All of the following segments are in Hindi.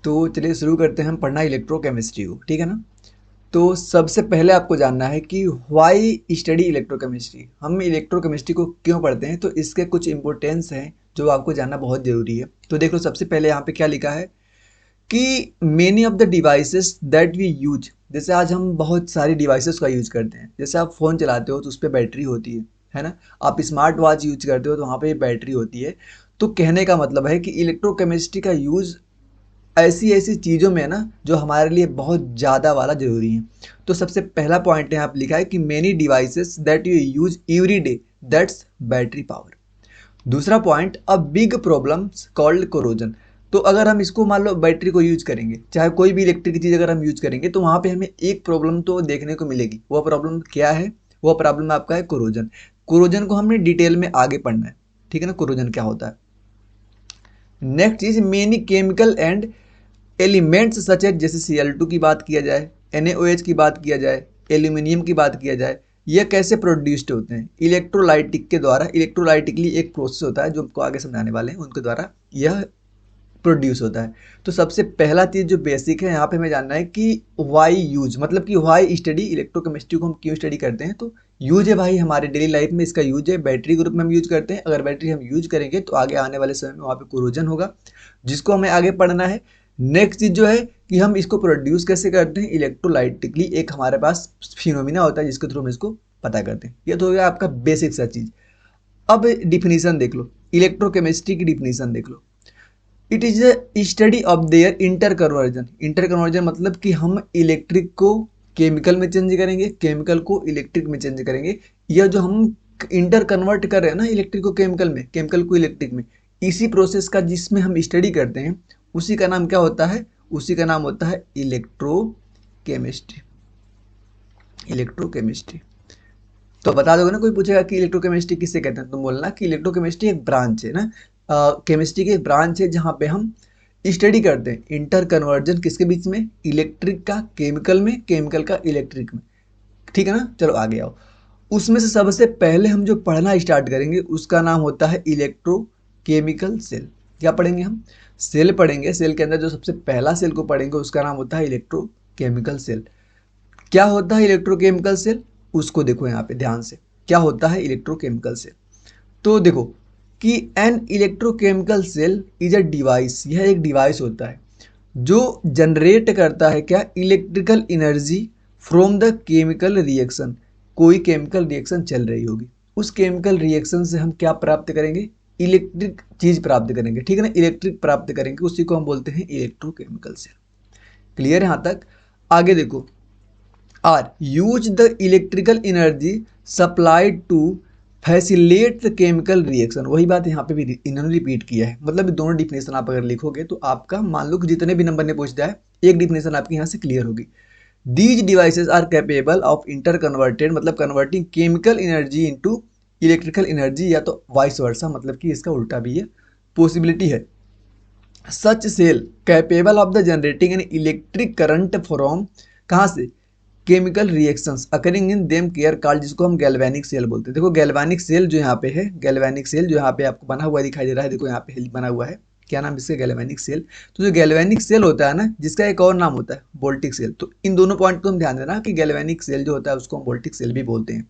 तो चलिए शुरू करते हैं हम पढ़ना इलेक्ट्रोकेमिस्ट्री को, ठीक है ना। तो सबसे पहले आपको जानना है कि व्हाई स्टडी इलेक्ट्रोकेमिस्ट्री, हम इलेक्ट्रोकेमिस्ट्री को क्यों पढ़ते हैं, तो इसके कुछ इंपॉर्टेंस हैं जो आपको जानना बहुत ज़रूरी है। तो देख लो, सबसे पहले यहाँ पे क्या लिखा है कि many of the devices that we use, जैसे आज हम बहुत सारी डिवाइसेस का यूज करते हैं। जैसे आप फ़ोन चलाते हो तो उस पर बैटरी होती है ना। आप स्मार्ट वॉच यूज करते हो तो वहाँ पे बैटरी होती है। तो कहने का मतलब है कि इलेक्ट्रोकेमिस्ट्री का यूज़ ऐसी ऐसी चीज़ों में है ना जो हमारे लिए बहुत ज़्यादा वाला ज़रूरी है। तो सबसे पहला पॉइंट यहाँ पे लिखा है कि many devices that you use every day, that's battery power. दूसरा point, a big problems called corrosion. तो अगर हम इसको मान लो बैटरी को यूज करेंगे, चाहे कोई भी इलेक्ट्रिक चीज़ अगर हम यूज करेंगे, तो वहाँ पे हमें एक प्रॉब्लम तो देखने को मिलेगी। वह प्रॉब्लम क्या है? वह प्रॉब्लम आपका है कोरोजन। कोरोजन को हमने डिटेल में आगे पढ़ना है, ठीक है ना, कोरोजन क्या होता है। नेक्स्ट चीज, many chemical and elements such as, जैसे Cl2 की बात किया जाए, NaOH की बात किया जाए, एल्यूमिनियम की बात किया जाए, ये कैसे प्रोड्यूस्ड होते हैं? इलेक्ट्रोलाइटिक के द्वारा। इलेक्ट्रोलाइटिकली एक प्रोसेस होता है जो हमको आगे समझाने वाले हैं, उनके द्वारा यह प्रोड्यूस होता है। तो सबसे पहला चीज़ जो बेसिक है यहाँ पे हमें जानना है कि वाई यूज, मतलब कि वाई स्टडी इलेक्ट्रोकेमिस्ट्री को हम क्यों स्टडी करते हैं। तो यूज है भाई, हमारे डेली लाइफ में इसका यूज है, बैटरी ग्रुप में हम यूज करते हैं। अगर बैटरी हम यूज करेंगे तो आगे आने वाले समय में वहाँ पे कोरोजन होगा, जिसको हमें आगे पढ़ना है। नेक्स्ट चीज जो है कि हम इसको प्रोड्यूस कैसे करते हैं इलेक्ट्रोलाइटिकली, एक हमारे पास फिनोमिना होता है जिसके थ्रू हम इसको पता करते हैं। ये तो हो गया आपका बेसिक सा चीज। अब डिफिनीशन देख लो, इलेक्ट्रोकेमिस्ट्री की डिफिनीशन देख लो। It is the study of their interconversion. Interconversion मतलब कि हम इलेक्ट्रिक को केमिकल में चेंज करेंगे, केमिकल को इलेक्ट्रिक में चेंज करेंगे। यह जो हम इंटर कन्वर्ट कर रहे हैं ना, इलेक्ट्रिक को केमिकल में, केमिकल को इलेक्ट्रिक में, इसी प्रोसेस का जिसमें हम स्टडी करते हैं उसी का नाम क्या होता है? उसी का नाम होता है इलेक्ट्रोकेमिस्ट्री। इलेक्ट्रोकेमिस्ट्री। तो बता दोगे ना, कोई पूछेगा कि इलेक्ट्रोकेमिस्ट्री किससे कहते हैं, तुम बोलना कि इलेक्ट्रोकेमिस्ट्री एक ब्रांच है ना, केमिस्ट्री की एक ब्रांच है जहाँ पे हम स्टडी करते हैं इंटर कन्वर्जन किसके बीच में? इलेक्ट्रिक का केमिकल में, केमिकल का इलेक्ट्रिक में, ठीक है ना। चलो आगे आओ। उसमें से सबसे पहले हम जो पढ़ना स्टार्ट करेंगे उसका नाम होता है इलेक्ट्रोकेमिकल सेल। क्या पढ़ेंगे हम? सेल पढ़ेंगे। सेल के अंदर जो सबसे पहला सेल को पढ़ेंगे उसका नाम होता है इलेक्ट्रोकेमिकल सेल। क्या होता है इलेक्ट्रोकेमिकल सेल? उसको देखो यहाँ पे ध्यान से, क्या होता है इलेक्ट्रोकेमिकल सेल। तो देखो कि an electrochemical cell is a device, यह एक डिवाइस होता है जो जनरेट करता है क्या? Electrical energy from the chemical reaction. कोई केमिकल रिएक्शन चल रही होगी, उस केमिकल रिएक्शन से हम क्या प्राप्त करेंगे? इलेक्ट्रिक चीज प्राप्त करेंगे, ठीक है ना, इलेक्ट्रिक प्राप्त करेंगे, उसी को हम बोलते हैं इलेक्ट्रोकेमिकल सेल। क्लियर है यहाँ तक? आगे देखो, are use the electrical energy supplied to facilitate the chemical reaction. वही बात यहाँ पे भी इन्होंने रिपीट किया है। मतलब दोनों डिफिनेशन आप अगर लिखोगे तो आपका मान लो कि जितने भी नंबर ने पूछ दिया है, एक डिफिनेशन आपकी यहाँ से क्लियर होगी। These devices are capable of interconverted, मतलब converting chemical energy into electrical energy, या तो वाइस वर्सा, मतलब कि इसका उल्टा भी है, पॉसिबिलिटी है। Such cell capable of the generating an electric current from, कहाँ से? Chemical reactions occurring in them care called, जिसको हम गैल्वेनिक सेल बोलते हैं। देखो गैल्वेनिक सेल जो यहाँ पे है, गैल्वेनिक सेल जो यहाँ पे आपको बना हुआ दिखाई दे रहा है, देखो यहाँ पे बना हुआ है, क्या नाम इसका? Galvanic cell. तो जो गैल्वेनिक सेल होता है ना, जिसका एक और नाम होता है वोल्टिक सेल। तो इन दोनों पॉइंट को हम ध्यान देना कि गैल्वेनिक सेल जो होता है उसको हम वोल्टिक सेल भी बोलते हैं।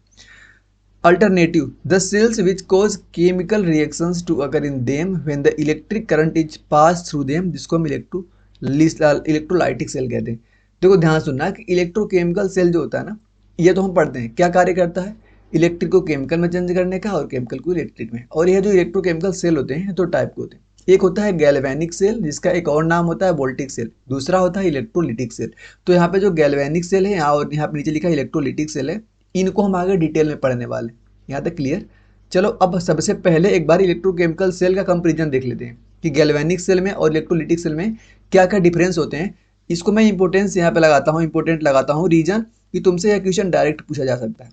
Alternative, the cells which cause chemical reactions to occur in them when the electric current is passed through them, जिसको हम इलेक्ट्रोलाइटिक सेल कहते हैं। देखो ध्यान सुनना कि इलेक्ट्रोकेमिकल सेल जो होता है ना, ये तो हम पढ़ते हैं क्या कार्य करता है, इलेक्ट्रिक को केमिकल में चेंज करने का और केमिकल को इलेक्ट्रिक में। और यह जो इलेक्ट्रोकेमिकल सेल होते हैं दो टाइप के होते हैं। एक होता है गैल्वेनिक सेल, जिसका एक और नाम होता है वोल्टिक सेल। दूसरा होता है इलेक्ट्रोलिटिक सेल। तो यहाँ पे जो गैल्वेनिक सेल है और यहाँ पे नीचे लिखा है इलेक्ट्रोलिटिक सेल है, इनको हम आगे डिटेल में पढ़ने वाले हैं। यहाँ तक क्लियर? चलो अब सबसे पहले एक बार इलेक्ट्रोकेमिकल सेल का कंपेरिजन देख लेते हैं कि गैल्वेनिक सेल में और इलेक्ट्रोलिटिक सेल में क्या क्या डिफरेंस होते हैं। इसको मैं इंपोर्टेंस यहाँ पे लगाता हूँ, इंपोर्टेंट लगाता हूँ रीजन, कि तुमसे यह क्वेश्चन डायरेक्ट पूछा जा सकता है।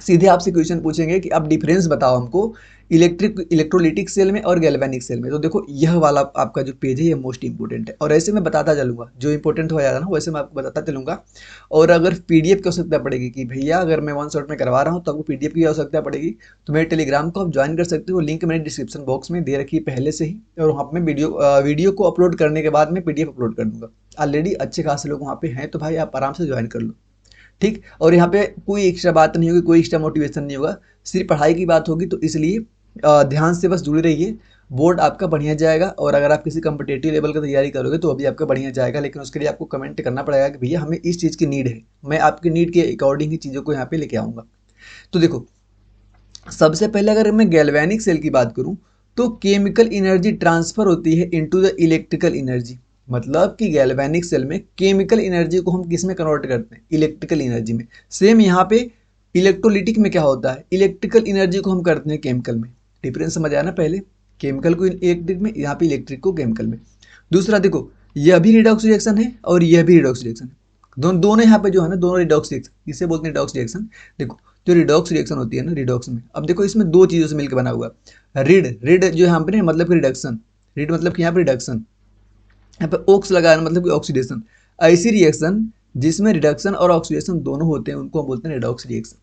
सीधे आपसे क्वेश्चन पूछेंगे कि आप डिफरेंस बताओ हमको इलेक्ट्रोलिटिक सेल में और गैल्वेनिक सेल में। तो देखो यह वाला आपका जो पेज है ये मोस्ट इंपॉर्टेंट है, और ऐसे मैं बताता चलूँगा, जो इंपॉर्टेंट हो जाएगा ना वैसे मैं आपको बताता चलूँगा। और अगर पीडीएफ की आवश्यकता पड़ेगी कि भैया अगर मैं वन शॉट में करवा रहा हूँ तो आपको पीडीएफ की आवश्यकता पड़ेगी, तो मेरे टेलीग्राम को आप ज्वाइन कर सकते हो, लिंक मैंने डिस्क्रिप्शन बॉक्स में दे रखी है पहले से ही, और वहाँ पर मैं वीडियो को अपलोड करने के बाद मैं पीडीएफ अपलोड कर दूँगा। ऑलरेडी अच्छे खासे लोग वहाँ पे हैं, तो भाई आप आराम से ज्वाइन कर लो, ठीक। और यहाँ पे कोई एक्स्ट्रा बात नहीं होगी, कोई एक्स्ट्रा मोटिवेशन नहीं होगा, सिर्फ पढ़ाई की बात होगी। तो इसलिए ध्यान से बस जुड़े रहिए, बोर्ड आपका बढ़िया जाएगा। और अगर आप किसी कम्पिटेटिव लेवल की तैयारी करोगे तो अभी आपका बढ़िया जाएगा, लेकिन उसके लिए आपको कमेंट करना पड़ेगा कि भैया हमें इस चीज़ की नीड है, मैं आपकी नीड के अकॉर्डिंग ही चीज़ों को यहाँ पे लेके आऊँगा। तो देखो सबसे पहले अगर मैं गैल्वेनिक सेल की बात करूं तो केमिकल एनर्जी ट्रांसफर होती है इनटू द इलेक्ट्रिकल एनर्जी। मतलब कि गैल्वेनिक सेल में केमिकल एनर्जी को हम किस में कन्वर्ट करते हैं, इलेक्ट्रिकल एनर्जी में। सेम यहाँ पे इलेक्ट्रोलिटिक में क्या होता है, इलेक्ट्रिकल एनर्जी को हम करते हैं केमिकल में। डिफरेंस समझ आया ना, पहले केमिकल को इलेक्ट्रिक में, यहाँ पे इलेक्ट्रिक को केमिकल में। दूसरा देखो यह भी रिडॉक्स रिएक्शन है और यह भी रिडॉक्स रिएक्शन है, दोनों यहाँ पे जो है ना दोनों रिडॉक्स रिएक्शन, इसे बोलते हैं रिडॉक्स रिएक्शन। देखो जो रिडॉक्स रिएक्शन होती है ना, रिडॉक्स में अब देखो इसमें दो चीज़ों से मिलकर बना हुआ है। रिड जो यहाँ पे मतलब कि रिडक्शन, रिड मतलब कि यहाँ पे रिडक्शन, यहाँ पे ऑक्स लगाना मतलब कि ऑक्सीडेशन। ऐसी रिएक्शन जिसमें रिडक्शन और ऑक्सीडेशन दोनों होते हैं उनको हम बोलते हैं रिडॉक्स रिएक्शन।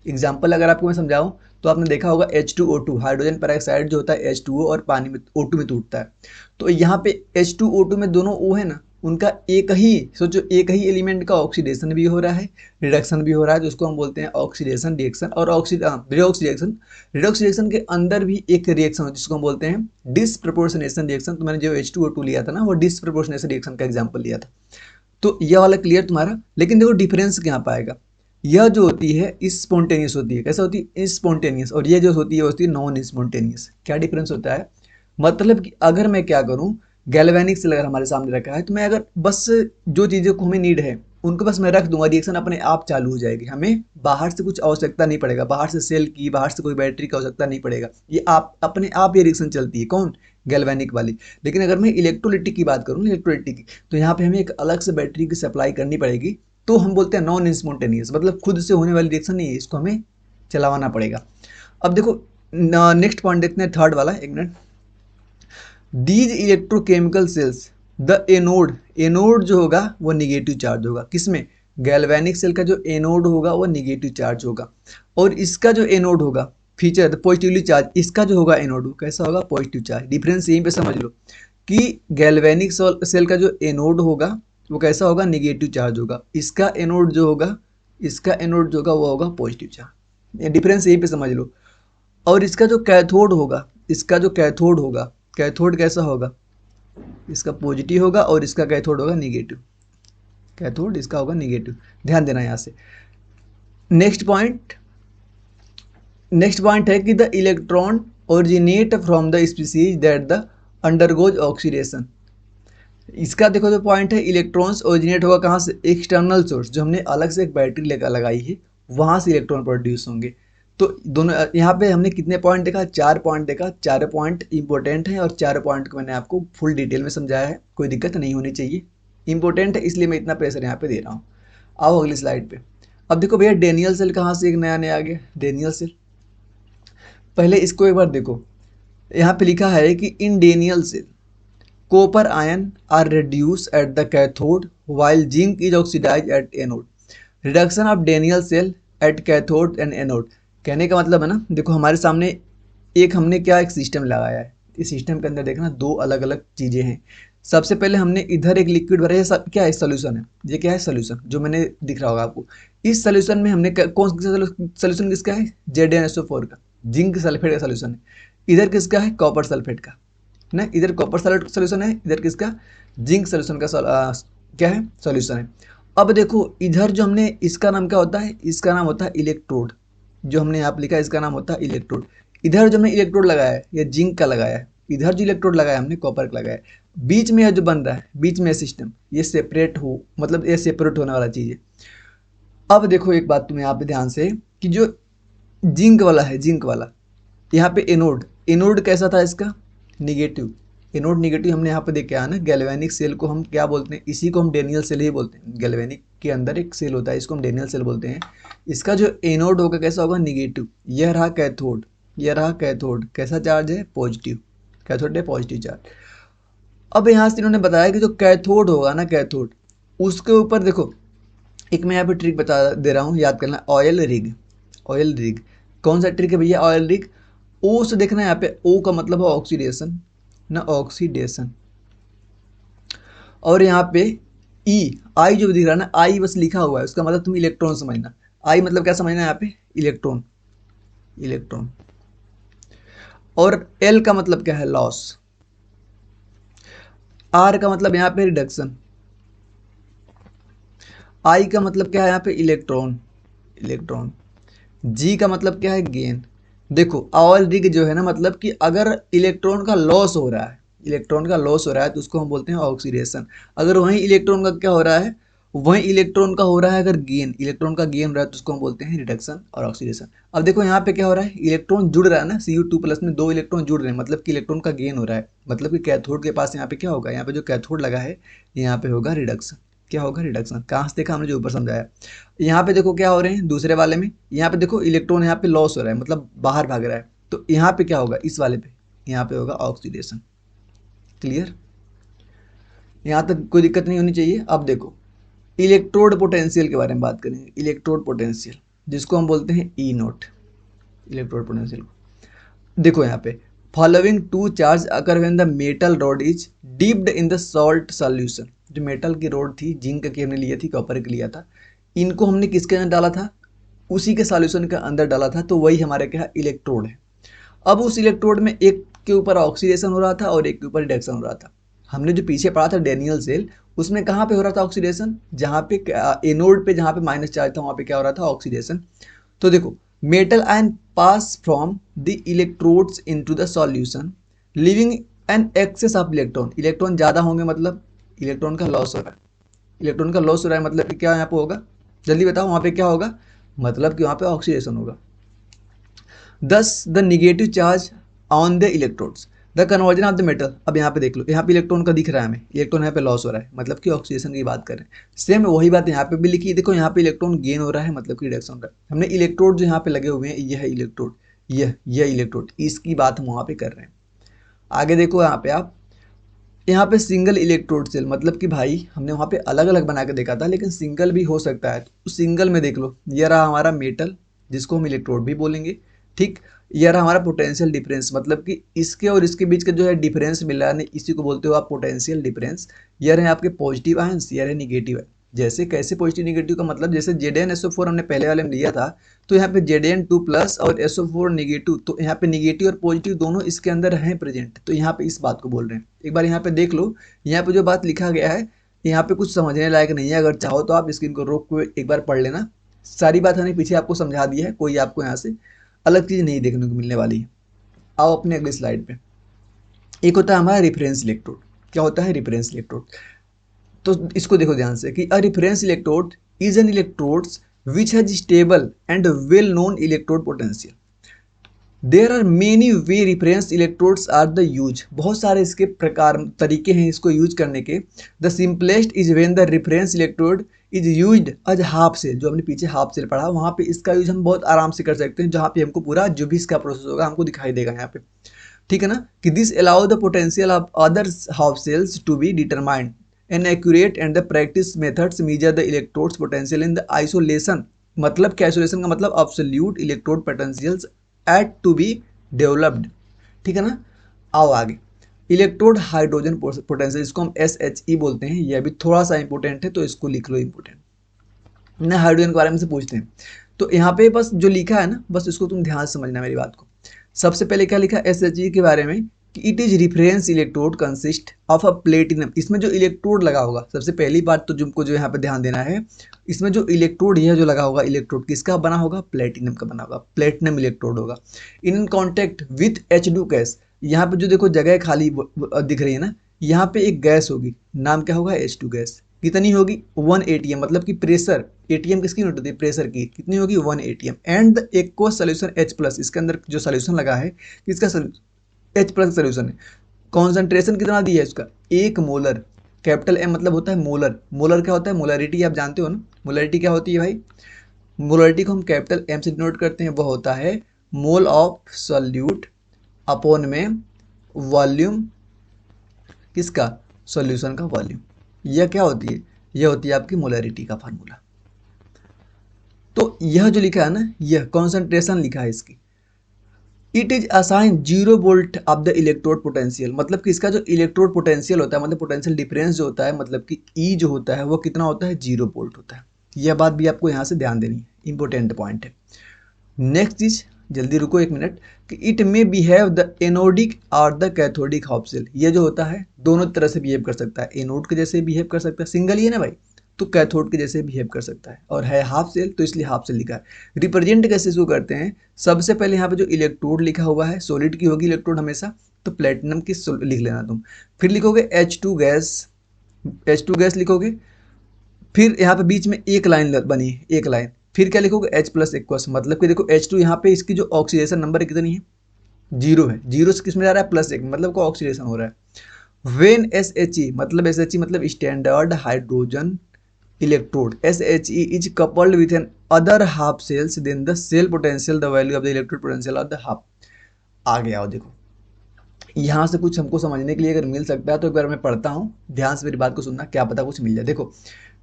एग्जाम्पल अगर आपको मैं समझाऊं तो आपने देखा होगा H2O2, हाइड्रोजन पेरोक्साइड जो होता है H2O और पानी में O2 में टूटता है। तो यहाँ पे H2O2 में दोनों O है ना, उनका एक ही, सोचो एक ही एलिमेंट का ऑक्सीडेशन भी हो रहा है, रिडक्शन भी हो रहा है, जिसको हम बोलते हैं ऑक्सीडेशन रिएक्शन। और रिडॉक्स रिएक्शन, रिडॉक्स रिएक्शन के अंदर भी एक रिएक्शन होता है जिसको हम बोलते हैं डिसप्रपोर्शनेशन रिएक्शन। तो मैंने जो H2O2 लिया था ना वो डिसप्रपोर्शनेशन रिएक्शन का एग्जाम्पल लिया था। तो यह वाला क्लियर तुम्हारा। लेकिन देखो डिफरेंस क्या पाएगा, यह जो होती है स्पॉन्टेनियस होती है, कैसा होती है स्पॉन्टेनियस, और ये जो होती है नॉन स्पॉन्टेनियस। क्या डिफरेंस होता है, मतलब कि अगर मैं क्या करूं, गैल्वेनिक सेल अगर हमारे सामने रखा है तो मैं अगर बस जो चीज़ों को हमें नीड है उनको बस मैं रख दूंगा, रिएक्शन अपने आप चालू हो जाएगी, हमें बाहर से कुछ आवश्यकता नहीं पड़ेगा, बाहर से सेल की, बाहर से कोई बैटरी की आवश्यकता नहीं पड़ेगा, ये आप अपने आप ये रिएक्शन चलती है। कौन, गैल्वेनिक वाली। लेकिन अगर मैं इलेक्ट्रोलिटिक की बात करूँ, इलेक्ट्रोलिटिक की, तो यहाँ पे हमें एक अलग से बैटरी की सप्लाई करनी पड़ेगी। तो हम बोलते हैं नॉन स्पॉन्टेनियस, मतलब खुद से होने वाली रिएक्शन नहीं है, इसको हमें चलाना पड़ेगा। अब देखो नेक्स्ट पॉइंट देखते हैं, थर्ड वाला, एक minute. These electrochemical cells the anode, anode जो होगा वो निगेटिव चार्ज होगा, किसमें, गैल्वेनिक सेल का जो एनोड होगा वो निगेटिव चार्ज होगा। और इसका जो एनोड होगा, फीचर पॉजिटिवली चार्ज, इसका जो होगा एनोड कैसा होगा, पॉजिटिव चार्ज। डिफरेंस यहीं पे समझ लो कि गैल्वेनिक सेल का जो एनोड होगा वो कैसा होगा, निगेटिव चार्ज होगा। इसका एनोड जो होगा, इसका एनोड जो होगा वो होगा पॉजिटिव चार्ज। डिफरेंस यहीं पे समझ लो। और इसका जो कैथोड होगा, इसका जो कैथोड होगा, कैथोड कैसा होगा, इसका पॉजिटिव होगा और इसका कैथोड होगा निगेटिव, कैथोड इसका होगा निगेटिव। ध्यान देना यहाँ से। नेक्स्ट पॉइंट है कि the electron originate from the species that the undergoes oxidation. इसका देखो जो पॉइंट है, इलेक्ट्रॉन्स ओरिजिनेट होगा कहाँ से, एक्सटर्नल सोर्स, जो हमने अलग से एक बैटरी लेकर लगाई है वहाँ से इलेक्ट्रॉन प्रोड्यूस होंगे। तो दोनों यहाँ पे हमने कितने पॉइंट देखा, 4 पॉइंट देखा, 4 पॉइंट इंपॉर्टेंट हैं और 4 पॉइंट को मैंने आपको फुल डिटेल में समझाया है, कोई दिक्कत नहीं होनी चाहिए। इंपॉर्टेंट है इसलिए मैं इतना प्रेशर यहाँ पे दे रहा हूँ। आओ अगली स्लाइड पे। अब देखो भैया डेनियल सेल कहाँ से एक नया नया आ गया, डेनियल सेल। पहले इसको एक बार देखो, यहाँ पे लिखा है कि in Daniell cell copper ion are reduced at the cathode while zinc is oxidized at anode. Reduction of Daniell cell at cathode and anode। कहने का मतलब है ना, देखो हमारे सामने एक हमने क्या एक सिस्टम लगाया है, इस सिस्टम के अंदर देखना दो अलग अलग चीज़ें हैं। सबसे पहले हमने इधर एक लिक्विड भरा है, क्या है, सोल्यूशन है, ये क्या है, सोल्यूशन, जो मैंने दिख रहा होगा आपको। इस सोल्यूशन में हमने कौन सा सोल्यूशन किसका है, ZnSO4 का, जिंक सल्फेट का सोल्यूशन है। इधर किसका है, कॉपर सल्फेट का ना, इधर कॉपर सल्फेट सोल्यूशन है, इधर किसका, जिंक सोल्यूशन का क्या है, सोल्यूशन है। अब देखो इधर जो हमने, इसका नाम क्या होता है, इसका नाम होता है इलेक्ट्रोड, जो हमने यहाँ पे लिखा है इसका नाम होता है इलेक्ट्रोड। इधर जो हमने इलेक्ट्रोड लगाया है ये जिंक का लगाया है, इधर जो इलेक्ट्रोड लगाया हमने कॉपर का लगाया है। बीच में जो बन रहा है, बीच में सिस्टम, ये सेपरेट हो, मतलब ये सेपरेट होने वाला चीज़ है। अब देखो एक बात तुम्हें यहाँ पे ध्यान से, कि जो जिंक वाला है, जिंक वाला, यहाँ पे एनोड, एनोड कैसा था इसका, निगेटिव, एनोड निगेटिव हमने यहाँ पे देख के आया ना, गैल्वेनिक सेल को हम क्या बोलते हैं, इसी को हम डेनियल सेल ही बोलते हैं। गैल्वेनिक के अंदर एक सेल होता है, इसको हम डेनियल सेल बोलते हैं। इसका जो एनोड होगा कैसा होगा, निगेटिव। यह रहा कैथोड, यह रहा कैथोड, कैसा चार्ज है, पॉजिटिव। कैथोड है पॉजिटिव चार्ज। अब यहाँ से इन्होंने बताया कि जो कैथोड होगा ना, कैथोड, उसके ऊपर देखो एक मैं यहाँ पे ट्रिक बता दे रहा हूँ, याद करना, ऑयल रिग। ऑयल रिग कौन सा ट्रिक है भैया, ऑयल रिग। ओ से देखना यहाँ पे, ओ का मतलब है ऑक्सीडेशन ना, ऑक्सीडेशन। और यहाँ पे ई, आई जो दिख रहा है ना, आई बस लिखा हुआ है, उसका मतलब तुम इलेक्ट्रॉन समझना। आई मतलब क्या समझना यहाँ पे, इलेक्ट्रॉन, इलेक्ट्रॉन। और एल का मतलब क्या है, लॉस। आर का मतलब यहाँ पे रिडक्शन। आई का मतलब क्या है यहाँ पे, इलेक्ट्रॉन, इलेक्ट्रॉन। जी का मतलब क्या है, गेन। देखो ऑल रिग जो है ना, मतलब कि अगर इलेक्ट्रॉन का लॉस हो रहा है, इलेक्ट्रॉन का लॉस हो रहा है तो उसको हम बोलते हैं ऑक्सीडेशन। अगर वहीं इलेक्ट्रॉन का क्या हो रहा है, वहीं इलेक्ट्रॉन का हो रहा है अगर गेन, इलेक्ट्रॉन का गेन हो रहा है तो उसको हम बोलते हैं रिडक्शन और ऑक्सीडेशन। अब देखो यहाँ पे क्या हो रहा है, इलेक्ट्रॉन जुड़ रहा है ना, Cu2+ में 2 इलेक्ट्रॉन जुड़ रहे हैं, मतलब कि इलेक्ट्रॉन का गेन हो रहा है। मतलब कि कैथोड के पास यहाँ पे क्या होगा, यहाँ पे जो कैथोड लगा है यहाँ पे होगा रिडक्शन। क्या होगा, रिडक्शन। कहाँ से देखा हमने, जो ऊपर समझाया। यहाँ पे देखो क्या हो रहे हैं दूसरे वाले में, यहाँ पे देखो इलेक्ट्रॉन यहाँ पे लॉस हो रहा है, मतलब बाहर भाग रहा है, तो यहाँ पे क्या होगा, इस वाले पे यहाँ पे होगा ऑक्सीडेशन। क्लियर, यहाँ तक कोई दिक्कत नहीं होनी चाहिए। अब देखो इलेक्ट्रोड पोटेंशियल के बारे में बात करेंगे, इलेक्ट्रोड पोटेंशियल, जिसको हम बोलते हैं ई नोट, इलेक्ट्रोड पोटेंशियल को। देखो यहाँ पे, following to charge occur when the metal rod is dipped in the salt solution. जो मेटल की रॉड थी, जिंक की हमने लिया थी, कॉपर की लिया था, इनको हमने किसके अंदर डाला था, उसी के सॉल्यूशन के अंदर डाला था, तो वही हमारे क्या इलेक्ट्रोड है। अब उस इलेक्ट्रोड में एक के ऊपर ऑक्सीडेशन हो रहा था और एक के ऊपर रिडक्शन हो रहा था। हमने जो पीछे पढ़ा था डेनियल सेल, उसमें कहाँ पे हो रहा था ऑक्सीडेशन, जहाँ पे एनोड पे जहाँ पे माइनस चार्ज था वहाँ पे क्या हो रहा था, ऑक्सीडेशन। तो देखो metal ion pass from the electrodes into the solution leaving an excess of electron. Electron ज़्यादा होंगे मतलब इलेक्ट्रॉन का लॉस हो रहा है, इलेक्ट्रॉन का लॉस हो रहा है मतलब कि क्या यहाँ पे होगा, जल्दी बताओ, वहाँ पे क्या होगा, मतलब कि वहाँ पे ऑक्सीडेशन होगा। दस the negative charge on the electrodes the conversion of the metal. अब यहाँ पे देख लो, यहाँ पे इलेक्ट्रॉन का दिख रहा है हमें, इलेक्ट्रॉन यहाँ पे लॉस हो रहा है, मतलब कि ऑक्सीडेशन की बात करें। सेम वही बात यहाँ पे भी लिखी है, देखो यहाँ पे इलेक्ट्रॉन गेन हो रहा है, मतलब कि रिडक्शन हो रहा है। हमने इलेक्ट्रोड जो यहाँ पे लगे हुए हैं, यह है इलेक्ट्रोड, यह इलेक्ट्रोड, इसकी बात हम वहाँ पे कर रहे हैं। आगे देखो यहाँ पे आप, यहाँ पे सिंगल इलेक्ट्रोड सेल, मतलब कि भाई हमने वहाँ पे अलग अलग बना के देखा था, लेकिन सिंगल भी हो सकता है। तो सिंगल में देख लो, ये रहा हमारा मेटल, जिसको हम इलेक्ट्रोड भी बोलेंगे, ठीक। ये रहा हमारा पोटेंशियल डिफरेंस, मतलब कि इसके और इसके बीच का जो है डिफरेंस मिल रहा है, इसी को बोलते हो आप पोटेंशियल डिफरेंस। ये रहे आपके पॉजिटिव आयंस, ये रहे निगेटिव है। जैसे कैसे पॉजिटिव निगेटिव का मतलब, जैसे ZnSO4 हमने पहले वाले में लिया था, तो यहाँ पे Zn2+ और SO4 निगेटिव, तो यहाँ पे निगेटिव और पॉजिटिव दोनों इसके अंदर हैं प्रेजेंट, तो यहाँ पे इस बात को बोल रहे हैं। एक बार यहाँ पे देख लो, यहाँ पे जो बात लिखा गया है, यहाँ पे कुछ समझने लायक नहीं है, अगर चाहो तो आप स्क्रीन को रोक के एक बार पढ़ लेना। सारी बात हमने पीछे आपको समझा दी है, कोई आपको यहाँ से अलग चीज़ नहीं देखने को मिलने वाली है। आओ अपने अगली स्लाइड पे। एक होता है हमारा रिफरेंस इलेक्ट्रोड। क्या होता है रिफरेंस इलेक्ट्रोड, तो इसको देखो ध्यान से कि a reference electrode is an electrode which has stable and well known electrode potential. There are many way reference electrodes are the use. बहुत सारे इसके प्रकार तरीके हैं इसको यूज करने के। The simplest is when the reference electrode is used as half cell. जो हमने पीछे हाफ सेल पढ़ा, वहाँ पे इसका यूज हम बहुत आराम से कर सकते हैं, जहाँ पे हमको पूरा जो भी इसका प्रोसेस होगा हमको दिखाई देगा यहाँ पे, ठीक है ना, कि this allow the potential of other half cells to be determined an accurate and the practice methods measure the electrodes potential in the isolation. मतलब क्या, आइसोलेशन का मतलब absolute electrode potentials at to be developed, ठीक है ना। आओ आगे, इलेक्ट्रोड हाइड्रोजन पोटेंशियल, इसको हम SHE बोलते हैं, यह भी थोड़ा सा इंपॉर्टेंट है, तो इसको लिख लो इंपॉर्टेंट ना, हाइड्रोजन के बारे में से पूछते हैं। तो यहाँ पे बस जो लिखा है ना, बस इसको तुम ध्यान से समझना मेरी बात को। सबसे पहले क्या लिखा SHE के बारे में, कि it is reference electrode consist of a platinum. इसमें जो इलेक्ट्रोड लगा होगा, सबसे पहली बात तो तुमको जो यहाँ पे ध्यान देना है, इसमें जो इलेक्ट्रोड यह जो लगा होगा, इलेक्ट्रोड किसका बना होगा, प्लेटिनम का बना होगा, प्लेटिनम इलेक्ट्रोड होगा। In contact with H2 gas. यहाँ पे जो देखो जगह खाली दिख रही है ना, यहाँ पे एक गैस होगी, नाम क्या होगा, H2 गैस। कितनी होगी, 1 ATM, मतलब कि प्रेशर, ATM किसकी यूनिट होती है, प्रेशर की, कितनी होगी, 1 ATM। एंड एक को सोल्यूशन H+, इसके अंदर जो सोल्यूशन लगा है, किसका H+ सोल्यूशन है, कॉन्सेंट्रेशन कितना दिया है उसका, 1 मोलर। कैपिटल एम मतलब होता है मोलर। मोलर क्या होता है, मोलरिटी आप जानते हो ना। मोलरिटी क्या होती है भाई, मोलरिटी को हम कैपिटल एम से डिनोट करते हैं, वो होता है मोल ऑफ सॉल्यूट अपॉन में वॉल्यूम किसका, सॉल्यूशन का वॉल्यूम। यह क्या होती है, यह होती है आपकी मोलरिटी का फार्मूला। तो यह जो लिखा है ना, यह कॉन्सेंट्रेशन लिखा है इसकी। It is assign 0 volt of the electrode potential, मतलब कि इसका जो इलेक्ट्रोड पोटेंशियल होता है, मतलब पोटेंशियल डिफरेंस जो होता है, मतलब कि ई जो होता है वो कितना होता है, 0 वोल्ट होता है। यह बात भी आपको यहाँ से ध्यान देनी है, इंपॉर्टेंट पॉइंट है। नेक्स्ट चीज, जल्दी रुको 1 मिनट, कि it may behave the anodic और द कैथोडिक हाफ सेल। ये जो होता है दोनों तरह से बिहेव कर सकता है, एनोड के जैसे बिहेव कर सकता है, सिंगल ही है ना भाई, तो कैथोड के जैसे बिहेव कर सकता है, और है हाफ सेल तो इसलिए हाफ सेल लिखा है। रिप्रेजेंट कैसे इसको करते हैं, सबसे पहले यहाँ पे जो इलेक्ट्रोड लिखा हुआ है, सॉलिड की होगी इलेक्ट्रोड हमेशा, तो प्लेटिनम की लिख लेना तुम। फिर लिखोगे H2 गैस, H2 गैस लिखोगे। फिर यहाँ पे बीच में एक लाइन बनी है, एक लाइन, फिर क्या लिखोगे H प्लस एक्वस, मतलब कि देखो H2 यहाँ पे इसकी जो ऑक्सीडेशन नंबर है कितनी है, 0 है, 0 से किस में जा रहा है, +1, मतलब को ऑक्सीडेशन हो रहा है। वेन SHE मतलब SHE मतलब standard hydrogen electrode, SHE is coupled with an other half cells, then the cell potential the value of the electrode potential of the half. आगे आओ देखो, यहाँ से कुछ हमको समझने के लिए अगर मिल सकता है तो एक बार मैं पढ़ता हूँ, ध्यान से मेरी बात को सुनना, क्या पता कुछ मिल जाए। देखो,